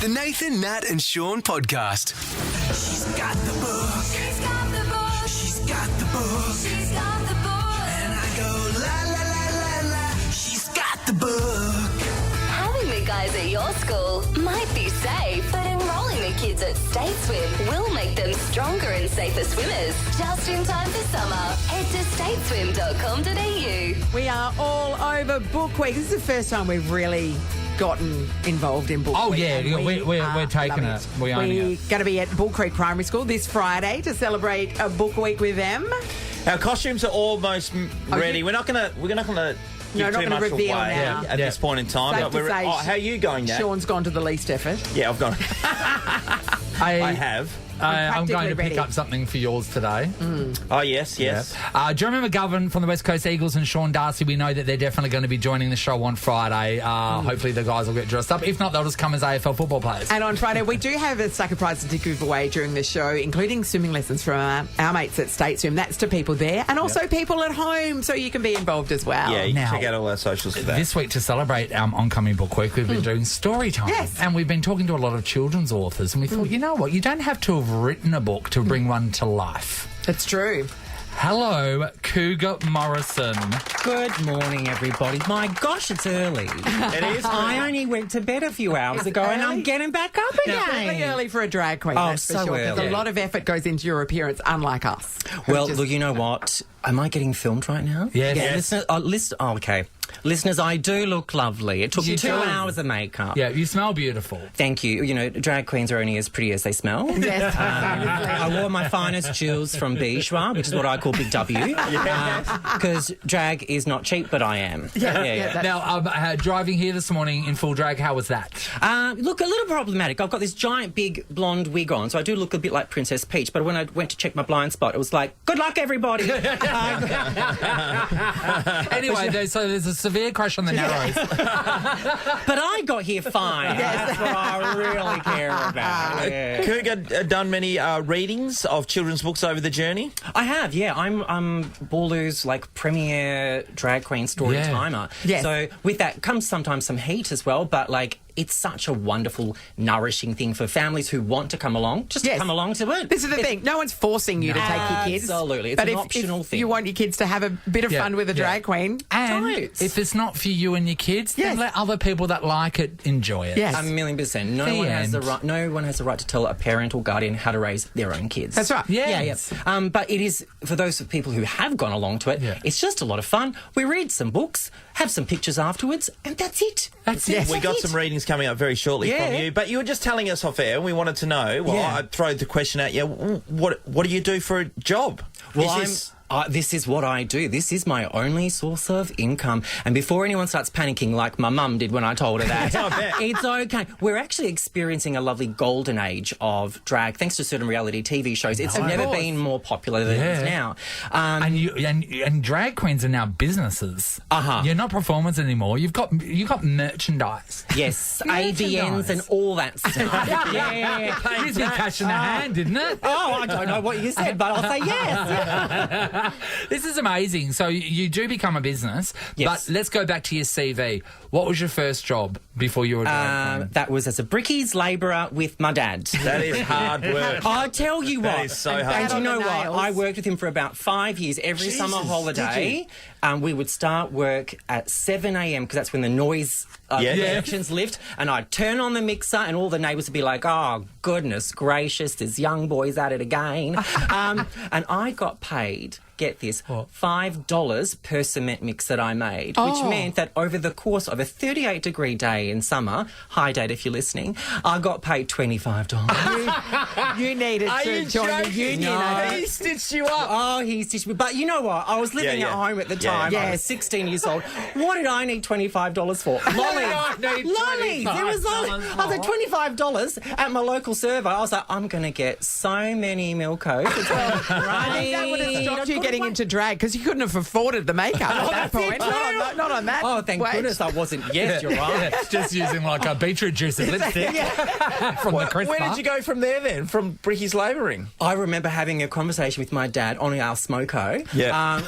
The Nathan, Nat and Sean podcast. She's got the book. She's got the book. She's got the book. She's got the book. And I go la la la la la. She's got the book. Having the guys at your school might be safe, but enrolling the kids at State Swim will make them stronger and safer swimmers. Just in time for summer, head to stateswim.com.au. We are all over Book Week. This is the first time we've really gotten involved in Book Week. Oh, yeah, and we're taking love it. We're owning We're it. going to be at Bull Creek Primary School this Friday to celebrate a Book Week with them. Our costumes are almost ready. We're not gonna give not too gonna much reveal away now. at this point in time. Safe But to say, how are you going, Nat? Sean's gone to the least effort. Yeah, I've gone. I have. I'm going to practically pick ready. up something for yours today. Oh, yes. Do you remember Govern from the West Coast Eagles and Sean Darcy? We know that they're definitely going to be joining the show on Friday. Hopefully the guys will get dressed up. If not, they'll just come as AFL football players. And on Friday, we do have a stack of prizes to give away during the show, including swimming lessons from our mates at State Swim. That's to people there and also people at home, so you can be involved as well. Yeah, you can Now, check out all our socials for that. This week, to celebrate oncoming Book Week, we've been doing story time. Yes. And we've been talking to a lot of children's authors, and we thought, you know what, you don't have to have written a book to bring one to life. That's true. Hello, Cougar Morrison. Good morning, everybody. My gosh, it's early. It is. I only went to bed a few hours ago and I'm getting back up again. Really early for a drag queen, Oh, that's for so sure. 'Cause early. a lot of effort goes into your appearance, unlike us. Well, look, you know what? Am I getting filmed right now? Yes. Yeah, Yes. okay. Listeners, I do look lovely. It took You 2 do. hours of makeup. Yeah, you smell beautiful. Thank you. You know, drag queens are only as pretty as they smell. Yes, I wore my finest jewels from Bijwa, which is what I call Big W. Because drag is not cheap, but I am. Yeah. Now, driving here this morning in full drag, how was that? Look, a little problematic. I've got this giant, big, blonde wig on, so I do look a bit like Princess Peach. But when I went to check my blind spot, it was like, good luck, everybody. Anyway, there's a severe crash on the Narrows. But I got here fine. That's what I really care about. Yeah. Cougar done many readings of children's books over the journey? I have, yeah. I'm Balloo's premier drag queen story timer. Yes. So with that comes sometimes some heat as well, but it's such a wonderful, nourishing thing for families who want to come along. Just Yes. come along to it. This is the thing. No one's forcing you to take your kids. Absolutely. It's but an if optional thing. you want your kids to have a bit of fun with a drag queen, And Totes. if it's not for you and your kids, then Yes. let other people that like it enjoy it. Yes. 1,000,000%. No The one has the end. right. No one has the right to tell a parent or guardian how to raise their own kids. That's right. Yes. Yeah. But it is for those people who have gone along to it. Yeah. It's just a lot of fun. We read some books, have some pictures afterwards, and that's it. That's it. We got some readings coming up very shortly from you, but you were just telling us off air and we wanted to know, I'd throw the question at you, what do you do for a job? Well, Is this is what I do. This is my only source of income. And before anyone starts panicking like my mum did when I told her that, I bet. it's okay. We're actually experiencing a lovely golden age of drag, thanks to certain reality TV shows. It's never been more popular than it is now. And drag queens are now businesses. Uh-huh. You're not performers anymore. You've got merchandise. Yes, Merchandise. AVNs and all that stuff. yeah. It's been cash in the hand, didn't it? Oh, I don't know what you said, but I'll say yes. This is amazing. So you do become a business, Yes. but let's go back to your CV. What was your first job before you were a drag queen? That was as a brickies labourer with my dad. that is hard work. I tell you what. That is so hard. And you on know the what? nails. I worked with him for about 5 years. Every summer holiday, we would start work at 7 a.m. because that's when the noise restrictions lift. And I'd turn on the mixer and all the neighbours would be like, oh, goodness gracious, this young boy's at it again. And I got paid, get this, $5 per cement mix that I made, which meant that over the course of a 38-degree day in summer, hi Dad if you're listening, I got paid $25. you needed to join the union. He stitched you up. Oh, he stitched me. But you know what? I was living Yeah, at yeah. home at the Yeah, time. yeah. I was 16 years old. What did I need $25 for? Lollies. Lollies. It was lollies. I was like, $25 at my local server. I was like, I'm going to get so many Milkos. That would have stopped you getting getting into drag because you couldn't have afforded the makeup at that point. Not on that. Oh, thank goodness I wasn't. Yes, you're right. Just using like a beetroot juice and lipstick from the crisper. Where did you go from there then? From Bricky's labouring? I remember having a conversation with my dad on our smoko,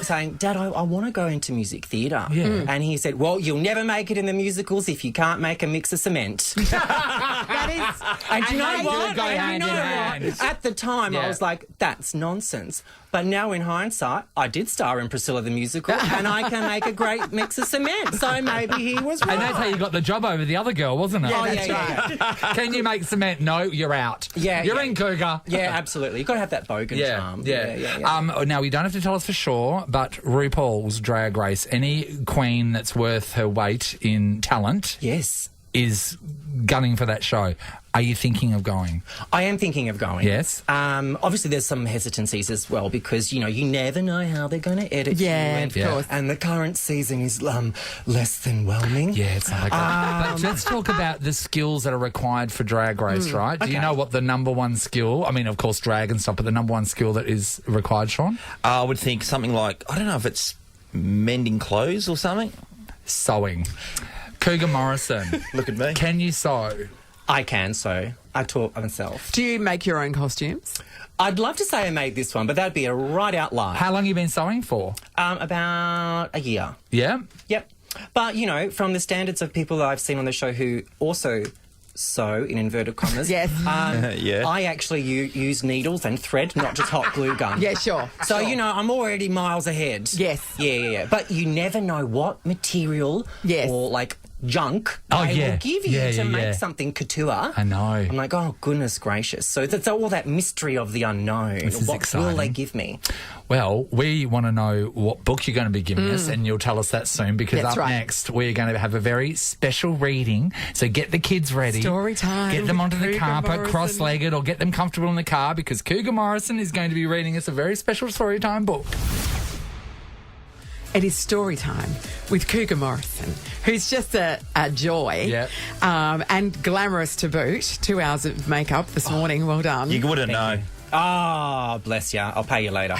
saying, Dad, I want to go into music theatre. Yeah. And he said, well, you'll never make it in the musicals if you can't make a mix of cement. That is. And you know they what? do go hand in hand. At the time, I was like, that's nonsense. But now in hindsight, I did star in Priscilla the Musical and I can make a great mix of cement. So maybe he was right. And that's how you got the job over the other girl, wasn't it? Yeah, that's right. Can you make cement? No, you're out. Yeah, You're yeah. in, Cougar. Yeah, absolutely. You've got to have that bogan charm. Yeah. Now, you don't have to tell us for sure, but RuPaul's Drag Race, any queen that's worth her weight in talent Yes. is gunning for that show. Are you thinking of going? I am thinking of going. Yes. Obviously, there's some hesitancies as well because, you know, you never know how they're going to edit you. Of course. And the current season is less than whelming. Yeah, it's not like that. But let's talk about the skills that are required for Drag Race, right? Do you know what the number one skill, I mean, of course, drag and stuff, but the number one skill that is required, Sean? I would think something like, I don't know if it's mending clothes or something. Sewing. Cougar Morrison. Look at me. Can you sew? I can, so I taught myself. Do you make your own costumes? I'd love to say I made this one, but that'd be a right out lie. How long have you been sewing for? About a year. Yeah? Yep. But, you know, from the standards of people that I've seen on the show who also sew, in inverted commas, Yes. I actually use needles and thread, not just hot glue gun. Yeah, sure. So, you know, I'm already miles ahead. Yes. Yeah. But you never know what material or, like, junk they will give you to make something couture. I know. I'm like, oh, goodness gracious. So that's all that mystery of the unknown. This is what exciting. will they give me? Well, we want to know what book you're going to be giving us, and you'll tell us that soon because That's up right. next we're going to have a very special reading. So get the kids ready. Story time. Get them onto the Cougar carpet, Morrison. cross-legged, or get them comfortable in the car because Cougar Morrison is going to be reading us a very special story time book. It is story time with Cougar Morrison, who's just a joy and glamorous to boot. 2 hours of makeup this morning. Well done. You wouldn't know. Oh, bless ya. I'll pay you later.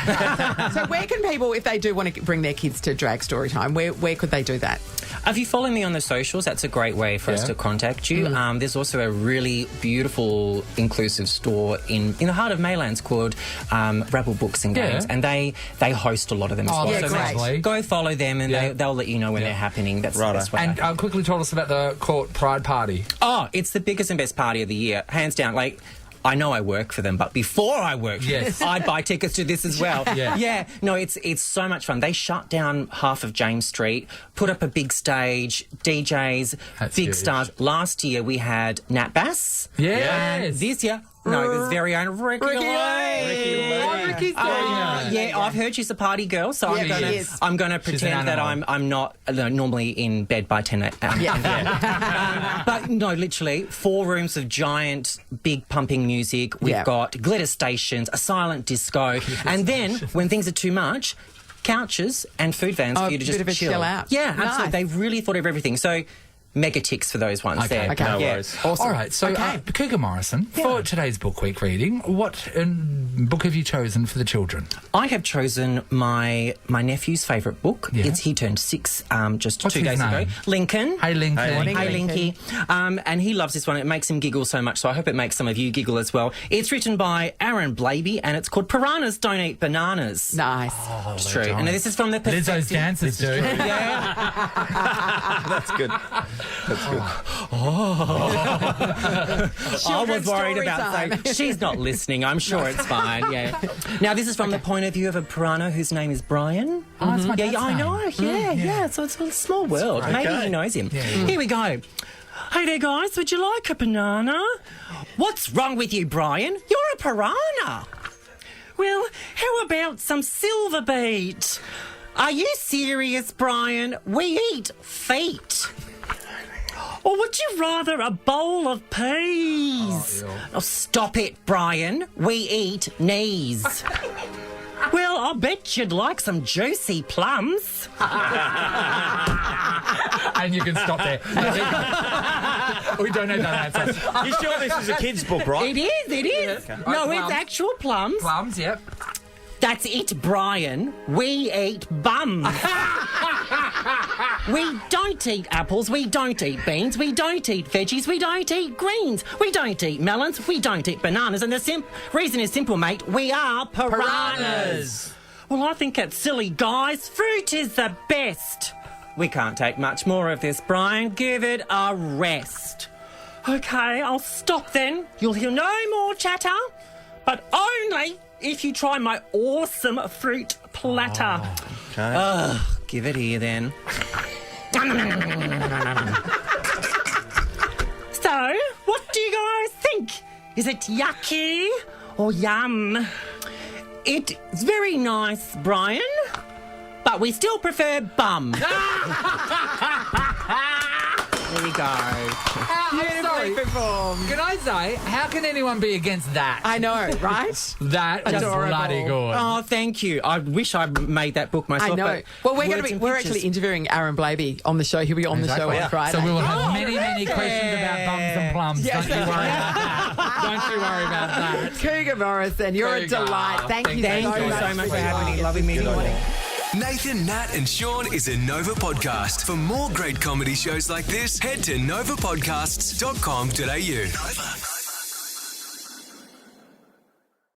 So where can people, if they do want to bring their kids to drag story time, where could they do that? If you follow me on the socials, that's a great way for us to contact you. There's also a really beautiful, inclusive store in the heart of Maylands called Rabble Books and Games, and they host a lot of them as well. that's So lovely. go follow them, and they'll let you know when they're happening. That's the best way. And quickly tell us about the Court Pride Party. Oh, it's the biggest and best party of the year, hands down. Like, I know I work for them, but before I worked for them, I'd buy tickets to this as well. No, it's so much fun. They shut down half of James Street, put up a big stage, DJs, That's big huge. stars. Last year we had Nat Bass. Yes. And this year, his very own Ricky Lee. Oh, Ricky's doing it. I've heard she's a party girl, so Yeah, she is. I'm gonna She's an pretend that animal. I'm not normally in bed by 10 a.m. But no, literally 4 rooms of giant, big pumping music. We've got glitter stations, a silent disco, and then when things are too much, couches and food vans for you to bit of a just chill out. Yeah, Nice. absolutely. They really thought of everything. So mega ticks for those ones. Okay. there. Okay. No Yeah. worries. Awesome. All right, so Cougar Morrison, for today's book week reading, what book have you chosen for the children? I have chosen my nephew's favourite book. Yeah. He turned 6 just What's 2 his days ago. name? Lincoln. Hey, Lincoln. Morning. Hey, Lincoln. Linky. And he loves this one. It makes him giggle so much, so I hope it makes some of you giggle as well. It's written by Aaron Blaby, and it's called Piranhas Don't Eat Bananas. Nice. It's true. And this is from the Lizzo's perspective... dances do. That's good. That's good. I was worried story about time. saying she's not listening. I'm sure it's fine. Yeah. Now this is from the point of view of a piranha whose name is Brian. Oh, that's my dad's I name. know. Yeah. So it's a small world. Maybe he knows him. Here we go. Hey there, guys. Would you like a banana? What's wrong with you, Brian? You're a piranha. Well, how about some silver beet? Are you serious, Brian? We eat feet. Or would you rather a bowl of peas? Oh, stop it, Brian. We eat knees. Well, I'll bet you'd like some juicy plums. And you can stop there. We don't know that answer. You sure this is a kid's book, right? It is. No, Plums. it's actual plums. Plums, yep. That's it, Brian. We eat bums. We don't eat apples, we don't eat beans, we don't eat veggies, we don't eat greens, we don't eat melons, we don't eat bananas, and the reason is simple, mate. We are piranhas. Well, I think it's silly, guys. Fruit is the best. We can't take much more of this, Brian. Give it a rest. OK, I'll stop then. You'll hear no more chatter, but only if you try my awesome fruit platter. Okay. Give it here then. So, what do you guys think? Is it yucky or yum? It's very nice, Brian, but we still prefer bum. There you go. Beautifully performed. Can I say, how can anyone be against that? I know, right? That is Adorable. bloody good. Oh, thank you. I wish I made that book myself. I know. but Well, words and we're pictures. actually interviewing Aaron Blaby on the show. He'll be on the show on Friday. So we will have many terrific. questions about bums and plums. Yes. Don't you worry about that. Don't you worry about that. Cougar Morrison, you're a Cougar. delight. Thank you Thank you so much for having me. Lovely meeting you. Nathan, Nat, and Sean is a Nova podcast. For more great comedy shows like this, head to novapodcasts.com.au. Nova.